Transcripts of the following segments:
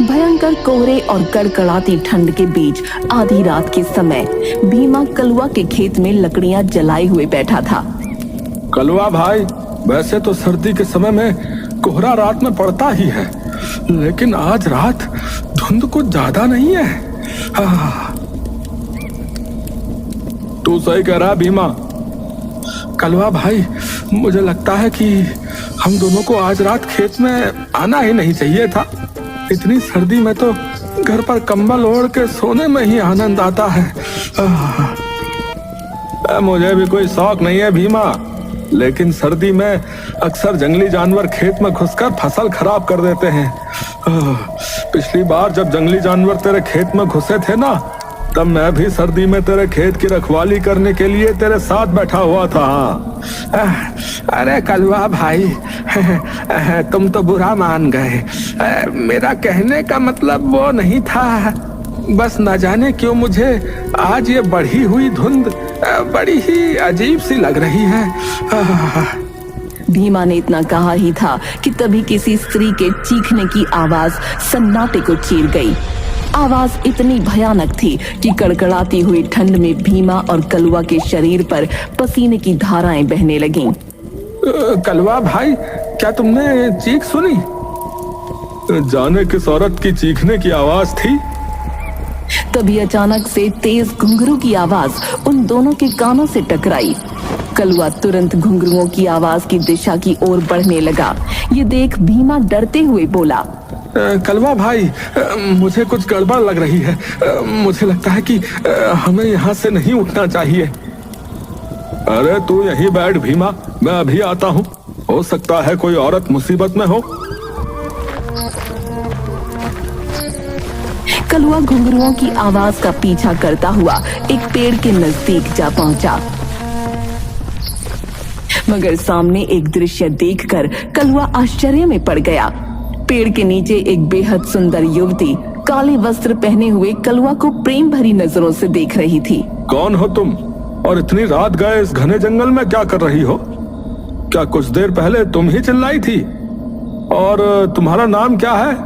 भयंकर कोहरे और कड़कड़ाती ठंड के बीच आधी रात के समय भीमा कलवा के खेत में लकड़ियां जलाए हुए बैठा था। कलवा भाई, वैसे तो सर्दी के समय में कोहरा रात में पड़ता ही है, लेकिन आज रात धुंध कुछ ज्यादा नहीं है। तू सही कह रहा भीमा। कलवा भाई, मुझे लगता है कि हम दोनों को आज रात खेत में आना ही नहीं चाहिए था। इतनी सर्दी में तो घर पर कंबल ओढ़ के सोने में ही आनंद आता है। मुझे भी कोई शौक नहीं है भीमा, लेकिन सर्दी में अक्सर जंगली जानवर खेत में घुसकर फसल खराब कर देते हैं। पिछली बार जब जंगली जानवर तेरे खेत में घुसे थे ना, तब मैं भी सर्दी में तेरे खेत की रखवाली करने के लिए तेरे साथ बैठा हुआ था। अरे कलवा भाई, तुम तो बुरा मान गए। मेरा कहने का मतलब वो नहीं था। बस न जाने क्यों मुझे आज ये बढ़ी हुई धुंध बड़ी ही अजीब सी लग रही है। भीमा ने इतना कहा ही था कि तभी किसी स्त्री के चीखने की आवाज सन्नाटे को चीर गई। आवाज इतनी भयानक थी कि कड़कड़ाती हुई ठंड में भीमा और कलवा के शरीर पर पसीने की धाराएं बहने लगीं। कलवा भाई, क्या तुमने चीख सुनी? जाने किस औरत की चीखने की आवाज थी? तभी अचानक से तेज घुंघरू की आवाज उन दोनों के कानों से टकराई। कलवा तुरंत घुंघरुओं की आवाज की दिशा की ओर बढ़ने लगा। ये देख भीमा डरते हुए बोला, कलवा भाई, मुझे कुछ गड़बड़ लग रही है। मुझे लगता है कि हमें यहाँ से नहीं उठना चाहिए। अरे तू यहीं बैठ भीमा, मैं अभी आता हूँ। हो सकता है कोई औरत मुसीबत में हो। कलवा घुंघरुओं की आवाज का पीछा करता हुआ एक पेड़ के नजदीक जा पहुंचा, मगर सामने एक दृश्य देखकर कलवा आश्चर्य में पड़ गया। पेड़ के नीचे एक बेहद सुंदर युवती काले वस्त्र पहने हुए कलवा को प्रेम भरी नजरों से देख रही थी। कौन हो तुम, और इतनी रात गए इस घने जंगल में क्या कर रही हो? क्या कुछ देर पहले तुम ही चिल्लाई थी? और तुम्हारा नाम क्या है?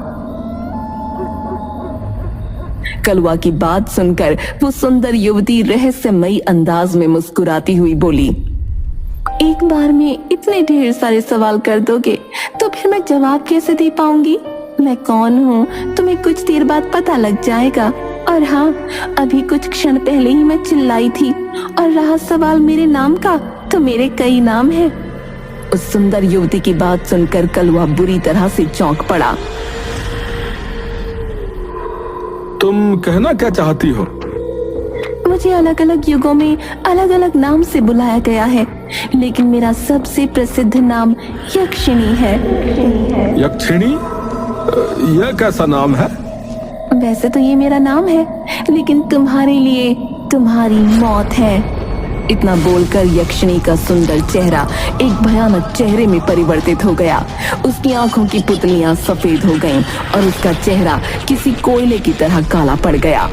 कलवा की बात सुनकर वो सुंदर युवती रहस्यमयी अंदाज में मुस्कुराती हुई बोली, एक बार में इतने ढेर सारे सवाल कर दोगे तो फिर मैं जवाब कैसे दे पाऊंगी? मैं कौन हूँ तुम्हें कुछ देर बाद पता लग जाएगा। और हाँ, अभी कुछ क्षण पहले ही मैं चिल्लाई थी, और रहा सवाल मेरे नाम का, तो मेरे कई नाम हैं। उस सुंदर युवती की बात सुनकर कलवा बुरी तरह से चौंक पड़ा। तुम कहना क्या चाहती हो? मुझे अलग अलग युगों में अलग अलग नाम से बुलाया गया है, लेकिन मेरा सबसे प्रसिद्ध नाम यक्षिणी है। यक्षिणी? यह कैसा नाम है? वैसे तो ये मेरा नाम है, लेकिन तुम्हारे लिए तुम्हारी मौत है। इतना बोलकर यक्षिणी का सुंदर चेहरा एक भयानक चेहरे में परिवर्तित हो गया। उसकी आंखों की पुतलियां सफेद हो गईं और उसका चेहरा किसी कोयले की तरह काला पड़ गया।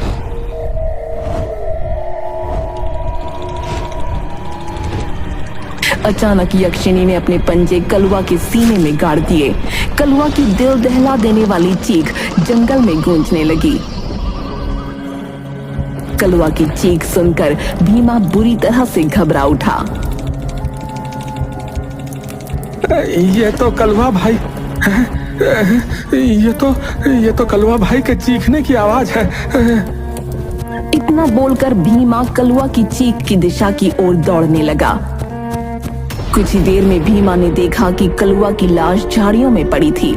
अचानक यक्षिणी ने अपने पंजे कलवा के सीने में गाड़ दिए। कलवा की दिल दहला देने वाली चीख जंगल में गूंजने लगी। कलवा की चीख सुनकर भीमा बुरी तरह से घबरा उठा। ये तो कलवा भाई, ये तो कलवा भाई के चीखने की आवाज है। इतना बोलकर भीमा कलवा की चीख की दिशा की ओर दौड़ने लगा। कुछ ही देर में भीमा ने देखा कि कलवा की लाश झाड़ियों में पड़ी थी।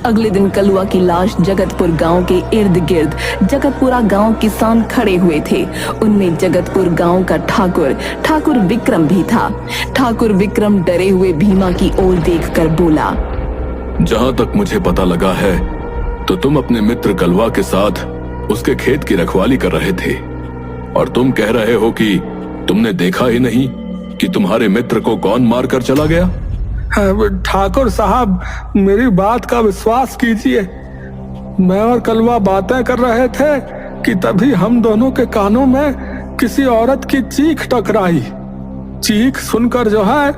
अगले दिन कलवा की लाश जगतपुर गांव के इर्द गिर्द जगतपुरा गांव किसान खड़े हुए थे। उनमें जगतपुर गांव का ठाकुर विक्रम भी था। ठाकुर विक्रम डरे हुए भीमा की ओर देखकर बोला, जहां तक मुझे पता लगा है तो तुम अपने मित्र कलवा के साथ उसके खेत की रखवाली कर रहे थे, और तुम कह रहे हो कि तुमने देखा ही नहीं कि तुम्हारे मित्र को कौन मार कर चला गया। ठाकुर साहब, मेरी बात का विश्वास कीजिए। मैं और कलवा बातें कर रहे थे कि तभी हम दोनों के कानों में किसी औरत की चीख टकराई। चीख सुनकर जो है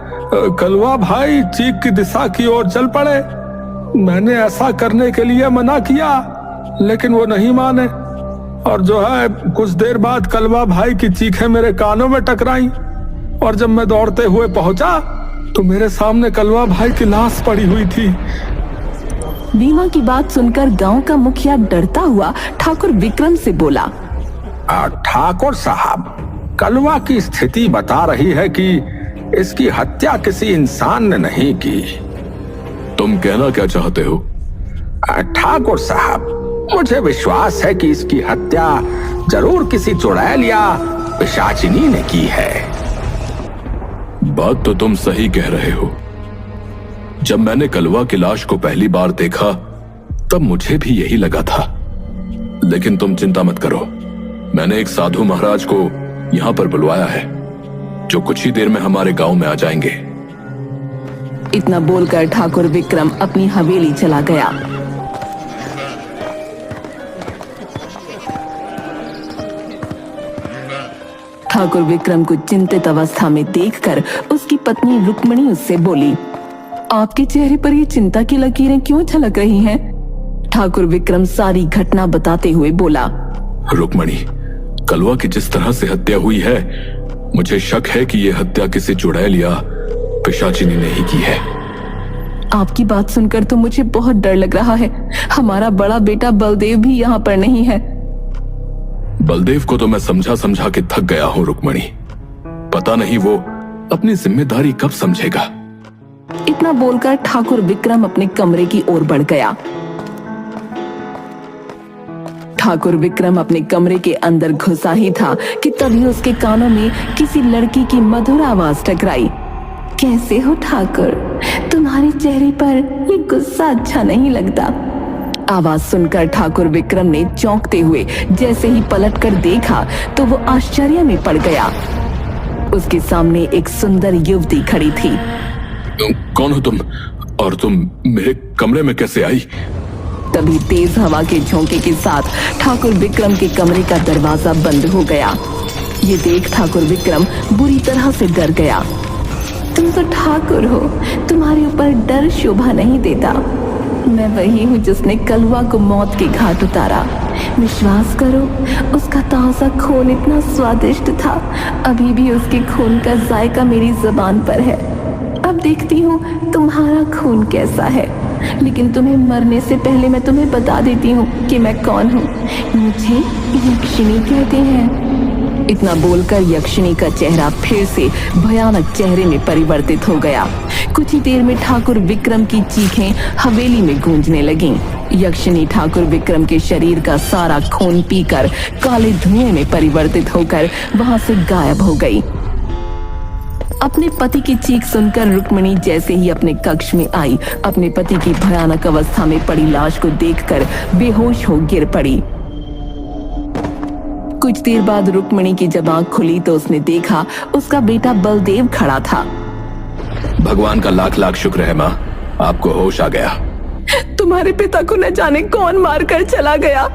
कलवा भाई चीख की दिशा की ओर चल पड़े। मैंने ऐसा करने के लिए मना किया लेकिन वो नहीं माने और जो है कुछ देर बाद कलवा भाई की चीखें मेरे कानों में टकराई और जब मैं दौड़ते हुए पहुंचा तो मेरे सामने कलवा भाई की लाश पड़ी हुई थी। भीमा की बात सुनकर गांव का मुखिया डरता हुआ ठाकुर विक्रम से बोला, ठाकुर साहब, कलवा की स्थिति बता रही है कि इसकी हत्या किसी इंसान ने नहीं की। तुम कहना क्या चाहते हो? ठाकुर साहब, मुझे विश्वास है कि इसकी हत्या जरूर किसी चुड़ैल या पिशाचिनी ने की है। बात तो तुम सही कह रहे हो। जब मैंने कलवा की लाश को पहली बार देखा तब मुझे भी यही लगा था। लेकिन तुम चिंता मत करो, मैंने एक साधु महाराज को यहां पर बुलवाया है जो कुछ ही देर में हमारे गांव में आ जाएंगे। इतना बोलकर ठाकुर विक्रम अपनी हवेली चला गया। ठाकुर विक्रम को चिंतित अवस्था में देखकर उसकी पत्नी रुक्मणी उससे बोली, आपके चेहरे पर ये चिंता की लकीरें क्यों झलक रही हैं? ठाकुर विक्रम सारी घटना बताते हुए बोला, रुक्मणी, कलवा की जिस तरह से हत्या हुई है मुझे शक है कि यह हत्या किसी चुड़ैल या पिशाचिनी ने ही की है। आपकी बात सुनकर तो मुझे बहुत डर लग रहा है। हमारा बड़ा बेटा बलदेव भी यहाँ पर नहीं है। बलदेव को तो मैं समझा समझा के थक गया हूँ रुक्मणी। पता नहीं वो अपनी जिम्मेदारी कब समझेगा। इतना बोलकर ठाकुर विक्रम अपने कमरे की ओर बढ़ गया। ठाकुर विक्रम अपने कमरे के अंदर घुसा ही था कि तभी उसके कानों में किसी लड़की की मधुर आवाज टकराई। कैसे हो ठाकुर? तुम्हारे चेहरे पर ये गुस्सा अच्छा नहीं लगता। आवाज सुनकर ठाकुर विक्रम ने चौंकते हुए जैसे ही पलटकर देखा तो वो आश्चर्य में पड़ गया। उसके सामने एक सुंदर युवती खड़ी थी। कौन हो तुम और तुम मेरे कमरे में कैसे आई? तभी तेज हवा के झोंके के साथ ठाकुर विक्रम के कमरे का दरवाजा बंद हो गया। ये देख ठाकुर विक्रम बुरी तरह से डर गया। तुम तो ठाकुर हो, तुम्हारे ऊपर डर शोभा नहीं देता। मैं वही हूँ जिसने कलवा को मौत के घाट उतारा। विश्वास करो, उसका ताजा खून इतना स्वादिष्ट था, अभी भी उसके खून का जायका मेरी जुबान पर है। अब देखती हूँ तुम्हारा खून कैसा है, लेकिन तुम्हें मरने से पहले मैं तुम्हें बता देती हूँ कि मैं कौन हूँ। मुझे यक्षिणी कहते हैं। इतना बोलकर यक्षिणी का चेहरा फिर से भयानक चेहरे में परिवर्तित हो गया। कुछ ही देर में ठाकुर विक्रम की चीखें हवेली में गूंजने लगीं। यक्षिणी ठाकुर विक्रम के शरीर का सारा खून पीकर काले धुएं में परिवर्तित होकर वहां से गायब हो गई। अपने पति की चीख सुनकर रुक्मिणी जैसे ही अपने कक्ष में आई, अपने पति की भयानक अवस्था में पड़ी लाश को देखकर बेहोश हो गिर पड़ी। कुछ देर बाद रुक्मिणी की जब आंख खुली तो उसने देखा उसका बेटा बलदेव खड़ा था। भगवान का लाख लाख शुक्र है माँ, आपको होश आ गया। तुम्हारे पिता को न जाने कौन मारकर चला गया।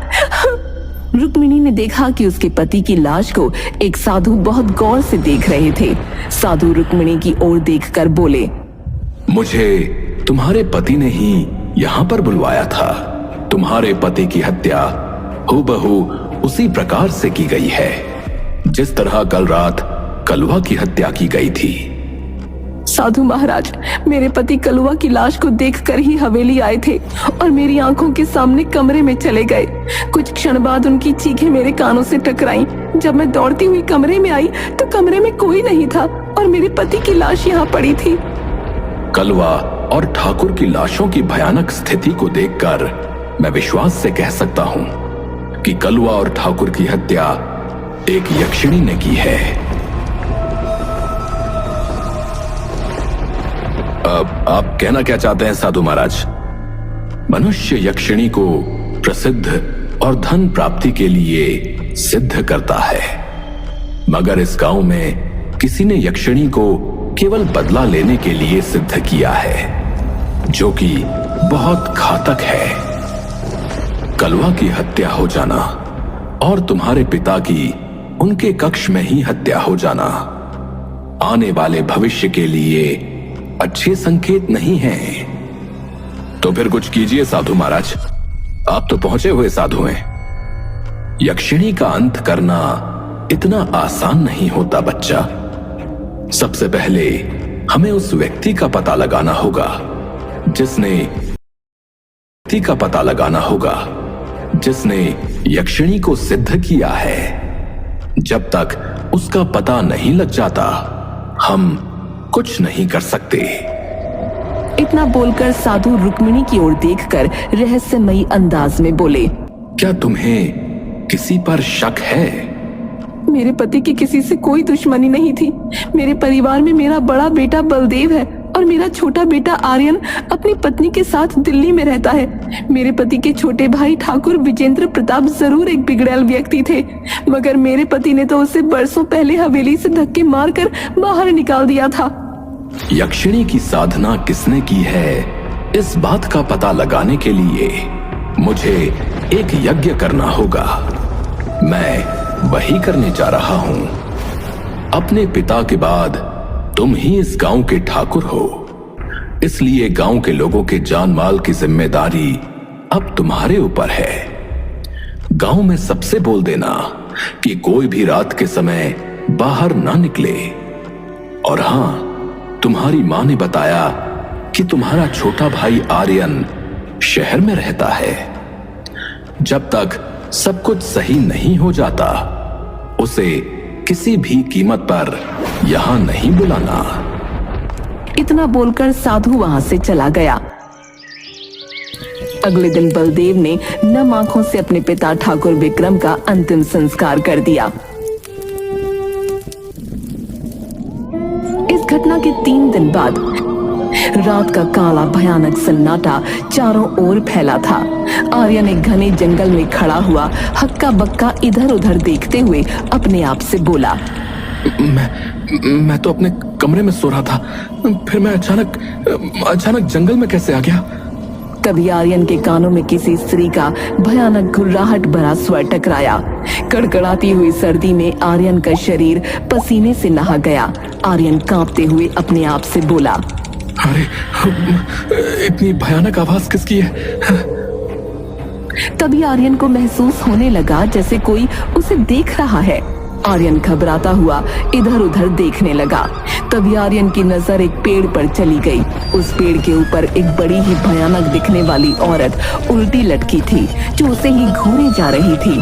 रुक्मिणी ने देखा कि उसके पति की लाश को एक साधु बहुत गौर से देख रहे थे। साधु रुक्मिणी की ओर देखकर बोले, मुझे तुम्हारे पति ने ही यहाँ पर बुलवाया था। तुम्हारे पति की हत्या हूबहू उसी प्रकार से की गई है जिस तरह कल रात कलवा की हत्या की गई थी। साधु महाराज, मेरे पति कलवा की लाश को देखकर ही हवेली आए थे और मेरी आंखों के सामने कमरे में चले गए। कुछ क्षण बाद उनकी चीखें मेरे कानों से टकराईं। जब मैं दौड़ती हुई कमरे में आई तो कमरे में कोई नहीं था और मेरे पति की लाश यहाँ पड़ी थी। कलवा और ठाकुर की लाशों की भयानक स्थिति को देखकर मैं विश्वास से कह सकता हूँ कि कलवा और ठाकुर की हत्या एक यक्षिणी ने की है। अब आप कहना क्या चाहते हैं साधु महाराज? मनुष्य यक्षिणी को प्रसिद्ध और धन प्राप्ति के लिए सिद्ध करता है, मगर इस गांव में किसी ने यक्षिणी को केवल बदला लेने के लिए सिद्ध किया है, जो कि बहुत घातक है। कलवा की हत्या हो जाना और तुम्हारे पिता की उनके कक्ष में ही हत्या हो जाना आने वाले भविष्य के लिए अच्छे संकेत नहीं हैं। तो फिर कुछ कीजिए साधु महाराज, आप तो पहुंचे हुए साधु हैं। यक्षिणी का अंत करना इतना आसान नहीं होता बच्चा। सबसे पहले हमें उस व्यक्ति का पता लगाना होगा जिसने यक्षिणी को सिद्ध किया है। जब तक उसका पता नहीं लग जाता हम कुछ नहीं कर सकते। इतना बोलकर साधु रुक्मिणी की ओर देखकर रहस्यमयी अंदाज में बोले, क्या तुम्हें किसी पर शक है? मेरे पति की किसी से कोई दुश्मनी नहीं थी। मेरे परिवार में मेरा बड़ा बेटा बलदेव है और मेरा छोटा बेटा आर्यन अपनी पत्नी के साथ दिल्ली में रहता है। मेरे पति के छोटे भाई ठाकुर विजेंद्र प्रताप जरूर एक बिगड़ैल व्यक्ति थे, मगर मेरे पति ने तो उसे बरसों पहले हवेली से धक्के मारकर बाहर निकाल दिया था। यक्षिणी की साधना किसने की है, इस बात का पता लगाने के लिए मुझे एक यज्ञ करना होगा। मैं वही करने जा रहा हूं। अपने पिता के बाद तुम ही इस गांव के ठाकुर हो, इसलिए गांव के लोगों के जान माल की जिम्मेदारी अब तुम्हारे ऊपर है। गांव में सबसे बोल देना कि कोई भी रात के समय बाहर ना निकले। और हां, तुम्हारी मां ने बताया कि तुम्हारा छोटा भाई आर्यन शहर में रहता है। जब तक सब कुछ सही नहीं हो जाता उसे किसी भी कीमत पर यहां नहीं बुलाना। इतना बोलकर साधु वहां से चला गया। अगले दिन बलदेव ने नम आंखों से अपने पिता ठाकुर विक्रम का अंतिम संस्कार कर दिया। इस घटना के 3 दिन बाद रात का काला भयानक सन्नाटा चारों ओर फैला था। आर्यन एक घने जंगल में खड़ा हुआ हक्का बक्का इधर उधर देखते हुए अपने आप से बोला, मैं तो अपने कमरे में सो रहा था, फिर मैं अचानक जंगल में कैसे आ गया? तभी आर्यन के कानों में किसी स्त्री का भयानक घुर्राहट भरा स्वर टकराया। कड़कड़ाती हुई सर्दी में आर्यन का शरीर पसीने से नहा गया। आर्यन कांपते हुए अपने आप से बोला, अरे, इतनी भयानक आवाज किसकी है? तभी आर्यन को महसूस होने लगा जैसे कोई उसे देख रहा है। आर्यन घबराता हुआ इधर उधर देखने लगा। तभी आर्यन की नजर एक पेड़ पर चली गई। उस पेड़ के ऊपर एक बड़ी ही भयानक दिखने वाली औरत उल्टी लटकी थी जो उसे ही घूरे जा रही थी।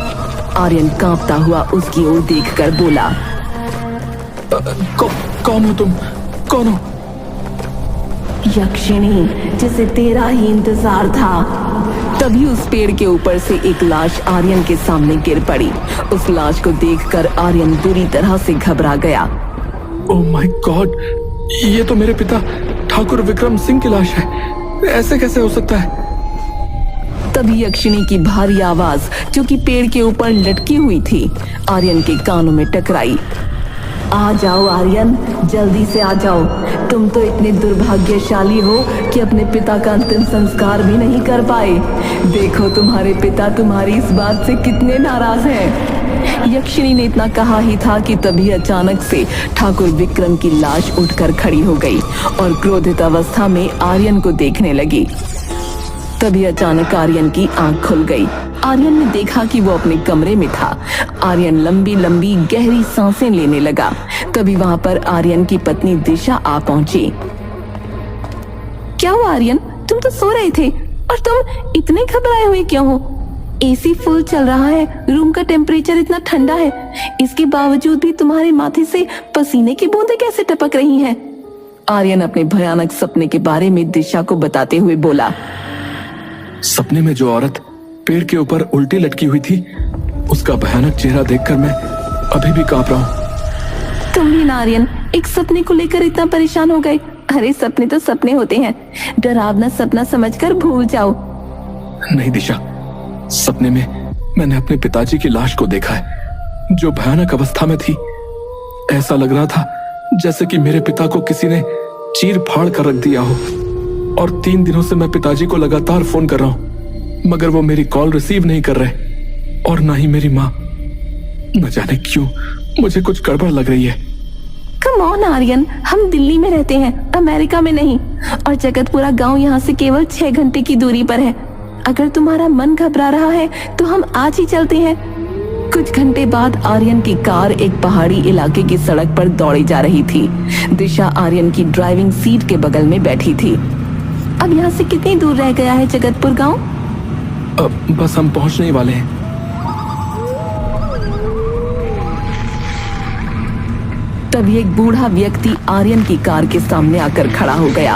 आर्यन कांपता हुआ उसकी ओर देखकर बोला, कौन हो तुम? कौन हो? यक्षिणी, जिसे तेरा ही इंतजार था। तभी उस पेड़ के ऊपर से एक लाश आर्यन के सामने गिर पड़ी। उस लाश को देखकर आर्यन बुरी तरह से घबरा गया। ओह माय गॉड, ये तो मेरे पिता ठाकुर विक्रम सिंह की लाश है। ऐसे कैसे हो सकता है? तभी यक्षिणी की भारी आवाज जो कि पेड़ के ऊपर लटकी हुई थी आर्यन के कानों में टकराई। आ जाओ आर्यन, जल्दी से आ जाओ। तुम तो इतने दुर्भाग्यशाली हो कि अपने पिता का अंतिम संस्कार भी नहीं कर पाए। देखो तुम्हारे पिता तुम्हारी इस बात से कितने नाराज हैं। यक्षिणी ने इतना कहा ही था कि तभी अचानक से ठाकुर विक्रम की लाश उठकर खड़ी हो गई और क्रोधित अवस्था में आर्यन को देखने लगी। तभी अचानक आर्यन की आंख खुल गई। आर्यन ने देखा कि वो अपने कमरे में था। आर्यन लंबी लंबी गहरी सांसें लेने लगा। तभी वहां पर आर्यन की पत्नी दिशा आ पहुंची। क्या हुआ आर्यन, तुम तो सो रहे थे और तुम इतने घबराए हुए क्यों हो? एसी फुल चल रहा है, रूम का टेम्परेचर इतना ठंडा है, इसके बावजूद भी तुम्हारे माथे से पसीने की बूंदें कैसे टपक रही हैं? आर्यन अपने भयानक सपने के बारे में दिशा को बताते हुए बोला, सपने में जो औरत पेड़ के ऊपर उल्टी लटकी हुई थी, उसका भयानक चेहरा देखकर मैं अभी भी कांप रहा हूँ। तुम भी ना आर्यन एक सपने को लेकर इतना परेशान हो गए? अरे सपने तो सपने होते हैं, डरावना सपना समझकर भूल जाओ। नहीं दिशा, सपने में मैंने अपने पिताजी की लाश को देखा है जो भयानक अवस्था में थी। ऐसा लग रहा था जैसे कि मेरे पिता को किसी ने चीर फाड़ कर रख दिया हो। और 3 दिनों से मैं पिताजी को लगातार फोन कर रहा हूं, मगर वो मेरी कॉल रिसीव नहीं कर रहे और ना ही मेरी माँ। न जाने क्यों मुझे कुछ गड़बड़ लग रही है। कम ऑन आर्यन, हम दिल्ली में रहते हैं, अमेरिका में नहीं। और जगतपुरा गांव यहाँ से केवल 6 घंटे की दूरी पर है। अगर तुम्हारा मन घबरा रहा है तो हम आज ही चलते हैं। कुछ घंटे बाद आर्यन की कार एक पहाड़ी इलाके की सड़क पर दौड़ी जा रही थी। दिशा आर्यन की ड्राइविंग सीट के बगल में बैठी थी। अब यहाँ से कितनी दूर रह गया है जगतपुर गांव? अब बस हम पहुंचने ही वाले हैं। तभी एक बूढ़ा व्यक्ति आर्यन की कार के सामने आकर खड़ा हो गया।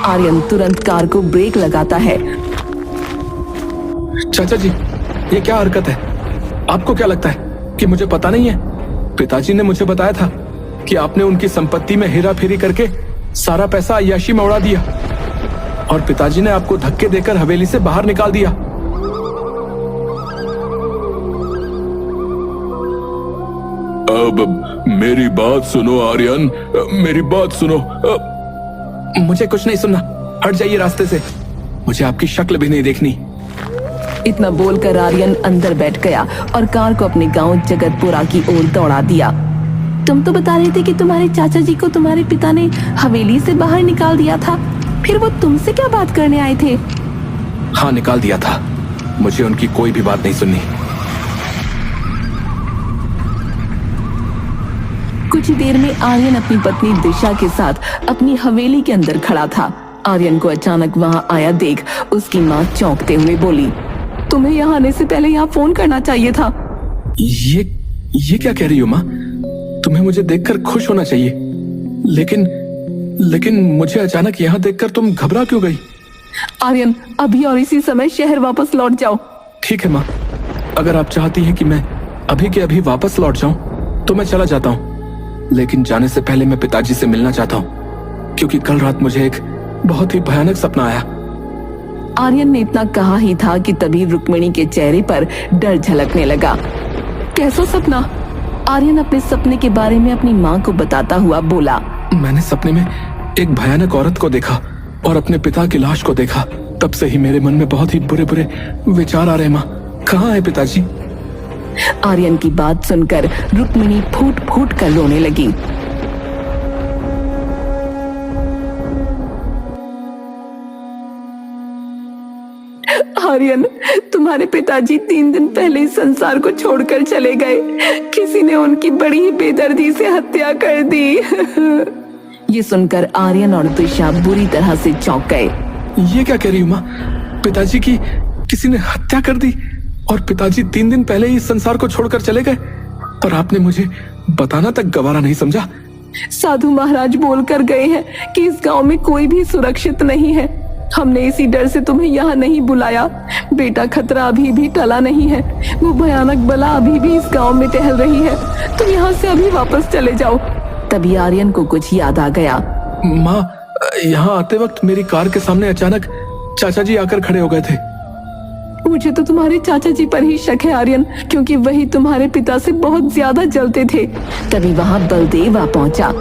आर्यन तुरंत कार को ब्रेक लगाता है। चाचा जी, ये क्या हरकत है? आपको क्या लगता है कि मुझे पता नहीं है? पिताजी ने मुझे बताया था कि आपने उनकी संपत्ति में हेरा फेरी करके सारा पैसा अय्याशी में उड़ा दिया और पिताजी ने आपको धक्के देकर हवेली से बाहर निकाल दिया। अब मेरी बात सुनो आर्यन, मेरी बात सुनो। मुझे कुछ नहीं सुनना, हट जाइए रास्ते से। मुझे आपकी शक्ल भी नहीं देखनी। इतना बोलकर आर्यन अंदर बैठ गया और कार को अपने गांव जगतपुरा की ओर दौड़ा दिया। तुम तो बता रहे थे कि तुम्हारे चाचा जी को तुम्हारे पिता ने हवेली से बाहर निकाल दिया था, फिर वो तुमसे क्या बात करने आए थे? हाँ, निकाल दिया था। मुझे उनकी कोई भी बात नहीं सुननी। कुछ ही देर में आर्यन अपनी पत्नी दिशा के साथ अपनी हवेली के अंदर खड़ा था। आर्यन को अचानक वहां आया देख उसकी माँ चौंकते हुए बोली, तुम्हें यहाँ आने से पहले यहाँ फोन करना चाहिए था। ये क्या कह रही हो माँ? तुम्हें मुझे देखकर खुश होना चाहिए, लेकिन मुझे अचानक यहाँ देखकर तुम घबरा क्यों गई? आर्यन, अभी और इसी समय शहर वापस लौट जाओ। ठीक है माँ, अगर आप चाहती हैं कि मैं अभी के अभी वापस लौट जाऊं तो मैं चला जाता हूँ, लेकिन जाने से पहले मैं पिताजी से मिलना चाहता हूँ, क्योंकि कल रात मुझे एक बहुत ही भयानक सपना आया। आर्यन ने इतना कहा ही था कि तभी रुक्मिणी के चेहरे पर डर झलकने लगा। कैसा सपना? आर्यन अपने सपने के बारे में अपनी माँ को बताता हुआ बोला, मैंने सपने में एक भयानक औरत को देखा और अपने पिता की लाश को देखा। तब से ही मेरे मन में बहुत ही बुरे बुरे विचार आ रहे। माँ, कहाँ है पिताजी? आर्यन की बात सुनकर रुक्मिणी फूट फूट कर रोने लगी। आर्यन, तुम्हारे पिताजी 3 दिन पहले इस संसार को छोड़कर चले गए। किसी ने उनकी बड़ी ही बेदर्दी से हत्या कर दी। ये सुनकर आर्यन और दिशा बुरी तरह से चौंक गए। ये क्या कह रही हो माँ? पिताजी की किसी ने हत्या कर दी और पिताजी 3 दिन पहले ही इस संसार को छोड़कर चले गए, पर आपने मुझे बताना तक गवारा नहीं समझा। साधु महाराज बोलकर गए हैं कि इस गांव में कोई भी सुरक्षित नहीं है। हमने इसी डर से तुम्हें यहाँ नहीं बुलाया। बेटा, खतरा अभी भी टला नहीं है। वो भयानक बला अभी भी इस गांव में टहल रही है। तुम यहाँ से अभी वापस चले जाओ। तभी आर्यन को कुछ याद आ गया। माँ, यहाँ आते वक्त मेरी कार के सामने अचानक चाचा जी आकर खड़े हो गए थे। मुझे तो तुम्हारे चाचा जी पर ही शक है आर्यन, क्योंकि वही तुम्हारे पिता से बहुत ज्यादा जलते थे। तभी वहां बलदेव आ पहुंचा।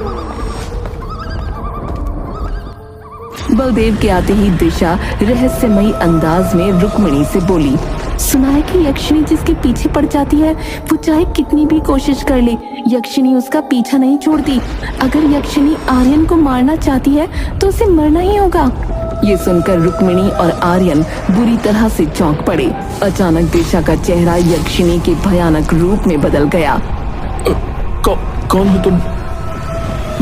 बलदेव के आते ही दिशा रहस्यमयी अंदाज में रुक्मिणी से बोली, सुना है कि यक्षिणी जिसके पीछे पड़ जाती है वो चाहे कितनी भी कोशिश कर ले, यक्षिणी उसका पीछा नहीं छोड़ती। अगर यक्षिणी आर्यन को मारना चाहती है तो उसे मरना ही होगा। ये सुनकर रुक्मिणी और आर्यन बुरी तरह से चौंक पड़े। अचानक दिशा का चेहरा यक्षिणी के भयानक रूप में बदल गया। कौन हो तुम?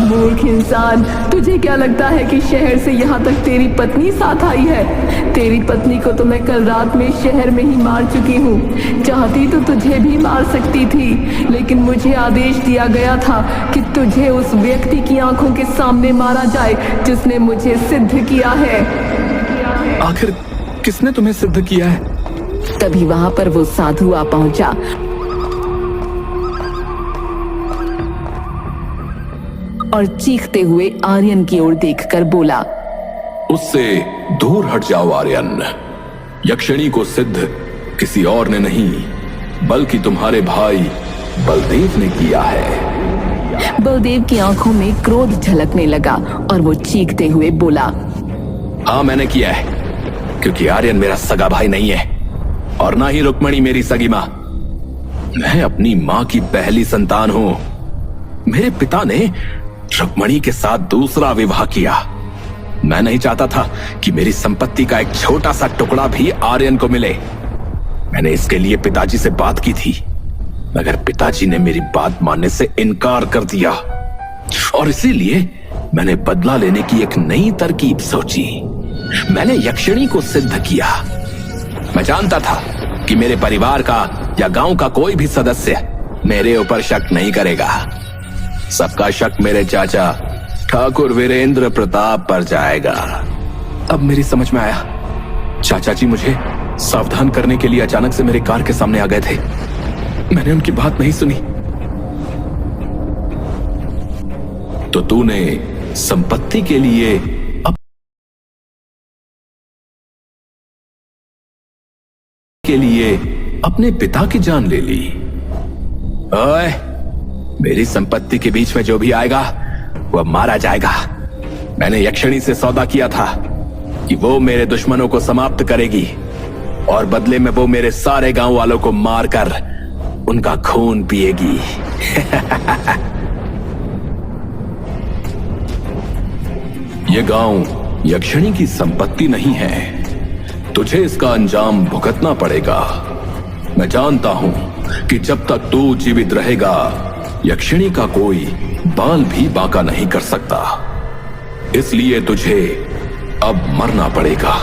मूर्ख इंसान, तुझे क्या लगता है कि शहर से यहाँ तक तेरी पत्नी साथ आई है? तेरी पत्नी को तो मैं कल रात में शहर में ही मार चुकी हूँ। चाहती तो तुझे भी मार सकती थी, लेकिन मुझे आदेश दिया गया था कि तुझे उस व्यक्ति की आंखों के सामने मारा जाए जिसने मुझे सिद्ध किया है। आखिर किसने तुम्हें सिद्ध किया है? तभी वहां पर वो साधु आ पहुंचा और चीखते हुए आर्यन की ओर देखकर बोला, उससे दूर हट जाओ आर्यन। यक्षिणी को सिद्ध किसी और ने नहीं बल्कि तुम्हारे भाई बलदेव ने किया है। बलदेव की आंखों में क्रोध झलकने लगा और वो चीखते हुए बोला, हाँ, मैंने किया है, क्योंकि आर्यन मेरा सगा भाई नहीं है और ना ही रुक्मिणी मेरी सगी माँ। मैं अपनी माँ की पहली संतान हूँ। मेरे पिता ने रुक्मणी के साथ दूसरा विवाह किया। मैं नहीं चाहता था कि मेरी संपत्ति का एक छोटा सा टुकड़ा भी आर्यन को मिले। मैंने इसके लिए पिताजी से बात की थी, मगर पिताजी ने मेरी बात मानने से इनकार कर दिया और इसीलिए मैंने बदला लेने की एक नई तरकीब सोची। मैंने यक्षिणी को सिद्ध किया। मैं जानता था कि मेरे परिवार का या गांव का कोई भी सदस्य मेरे ऊपर शक नहीं करेगा। सबका शक मेरे चाचा ठाकुर वीरेंद्र प्रताप पर जाएगा। अब मेरी समझ में आया, चाचा जी मुझे सावधान करने के लिए अचानक से मेरे कार के सामने आ गए थे। मैंने उनकी बात नहीं सुनी। तो तूने संपत्ति के लिए अपने पिता की जान ले ली। ओए, मेरी संपत्ति के बीच में जो भी आएगा वह मारा जाएगा। मैंने यक्षिणी से सौदा किया था कि वो मेरे दुश्मनों को समाप्त करेगी और बदले में वो मेरे सारे गांव वालों को मारकर उनका खून पिएगी। ये गांव यक्षिणी की संपत्ति नहीं है। तुझे इसका अंजाम भुगतना पड़ेगा। मैं जानता हूं कि जब तक तू जीवित रहेगा यक्षिणी का कोई बाल भी बांका नहीं कर सकता। इसलिए तुझे अब मरना पड़ेगा।